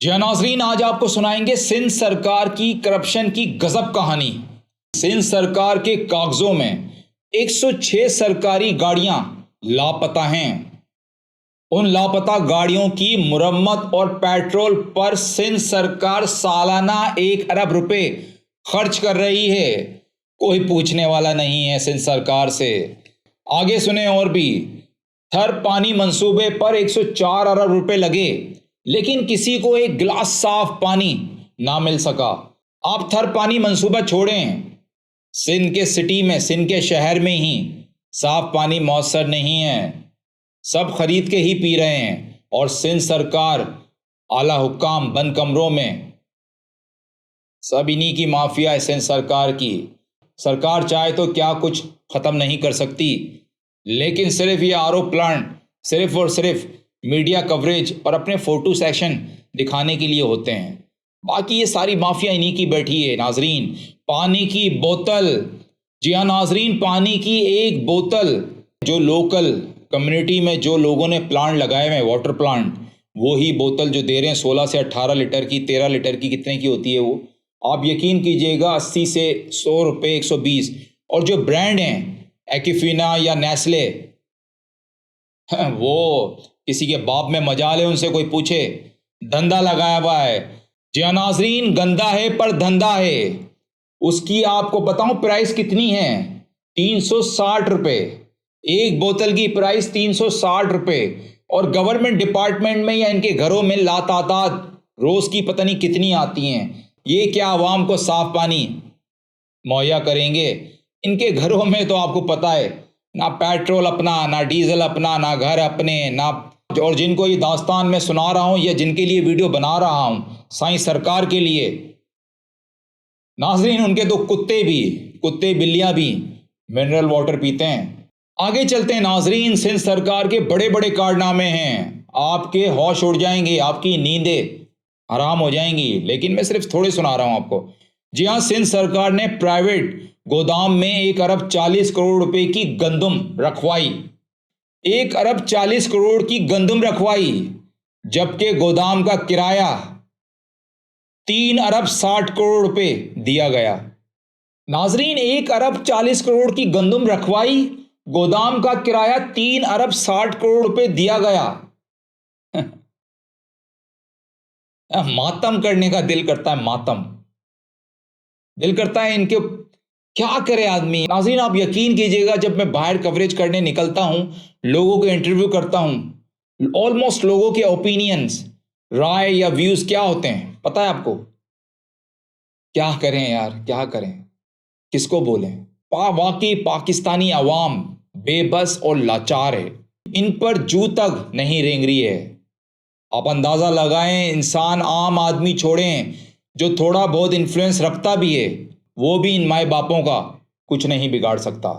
جی ہاں ناظرین، آج آپ کو سنائیں گے سندھ سرکار کی کرپشن کی غضب کہانی۔ سندھ سرکار کے کاغذوں میں 106 سرکاری گاڑیاں لاپتہ ہیں۔ ان لاپتہ گاڑیوں کی مرمت اور پیٹرول پر سندھ سرکار سالانہ 1 ارب روپے خرچ کر رہی ہے۔ کوئی پوچھنے والا نہیں ہے سندھ سرکار سے۔ آگے سنیں اور بھی، تھر پانی منصوبے پر 104 ارب روپے لگے، لیکن کسی کو ایک گلاس صاف پانی نہ مل سکا۔ آپ تھر پانی منصوبہ چھوڑیں، سندھ کے سٹی میں، سندھ کے شہر میں ہی صاف پانی میسر نہیں ہے۔ سب خرید کے ہی پی رہے ہیں، اور سندھ سرکار، اعلی حکام بند کمروں میں، سب انہی کی مافیا ہے سندھ سرکار کی۔ سرکار چاہے تو کیا کچھ ختم نہیں کر سکتی، لیکن صرف یہ آر او پلانٹ صرف اور صرف میڈیا کوریج اور اپنے فوٹو سیشن دکھانے کے لیے ہوتے ہیں۔ باقی یہ ساری مافیا انہی کی بیٹھی ہے۔ ناظرین، پانی کی بوتل، جی ہاں ناظرین، پانی کی ایک بوتل جو لوکل کمیونٹی میں جو لوگوں نے پلانٹ لگائے ہوئے ہیں، واٹر پلانٹ، وہی بوتل جو دے رہے ہیں 16 سے 18 لیٹر کی، 13 لیٹر کی، کتنے کی ہوتی ہے وہ، آپ یقین کیجئے گا 80 سے 100 روپے، 120۔ اور جو برانڈ ہیں ایکفینا یا نیسلے، وہ کسی کے باپ میں مجال ہے ان سے کوئی پوچھے، دھندا لگایا ہوا ہے۔ جی ہاں ناظرین، گندا ہے پر دھندا ہے۔ اس کی آپ کو بتاؤں پرائس کتنی ہے؟ 360 روپے۔ ایک بوتل کی پرائس 360 روپے، اور گورنمنٹ ڈپارٹمنٹ میں یا ان کے گھروں میں لاتعداد روز کی پتہ نہیں کتنی آتی ہیں۔ یہ کیا عوام کو صاف پانی مہیا کریں گے؟ ان کے گھروں میں تو آپ کو پتہ ہے، نہ پیٹرول اپنا، نہ ڈیزل اپنا، نہ گھر اپنے، نہ، اور جن کو یہ داستان میں سنا رہا ہوں یا جن کے لیے ویڈیو بنا رہا ہوں سائیں سرکار کے لیے، ناظرین ان کے تو کتے بلیاں بھی منرل واٹر پیتے ہیں۔ آگے چلتے ہیں ناظرین، سندھ سرکار کے بڑے بڑے کارنامے ہیں، آپ کے ہوش اڑ جائیں گے، آپ کی نیندیں حرام ہو جائیں گی، لیکن میں صرف تھوڑے سنا رہا ہوں آپ کو۔ جی ہاں، سندھ سرکار نے پرائیویٹ گودام میں 1 ارب 40 کروڑ روپے کی گندم رکھوائی۔ 1 ارب 40 کروڑ کی گندم رکھوائی، جبکہ گودام کا کرایہ 3 ارب 60 کروڑ روپے دیا گیا۔ ناظرین، 1 ارب 40 کروڑ کی گندم رکھوائی، گودام کا کرایہ 3 ارب 60 کروڑ روپے دیا گیا۔ ماتم کرنے کا دل کرتا ہے، ماتم دل کرتا ہے ان کے، کیا کرے آدمی۔ ناظرین آپ یقین کیجئے گا، جب میں باہر کوریج کرنے نکلتا ہوں، لوگوں کے انٹرویو کرتا ہوں، آلموسٹ لوگوں کے اوپینینز، رائے یا ویوز کیا ہوتے ہیں پتہ ہے آپ کو؟ کیا کریں یار، کیا کریں، کس کو بولیں؟ واقعی پاکستانی عوام بے بس اور لاچار ہے، ان پر جو تک نہیں رینگ رہی ہے۔ آپ اندازہ لگائیں، انسان عام آدمی چھوڑیں، جو تھوڑا بہت انفلوئنس رکھتا بھی ہے، وہ بھی ان مائے باپوں کا کچھ نہیں بگاڑ سکتا۔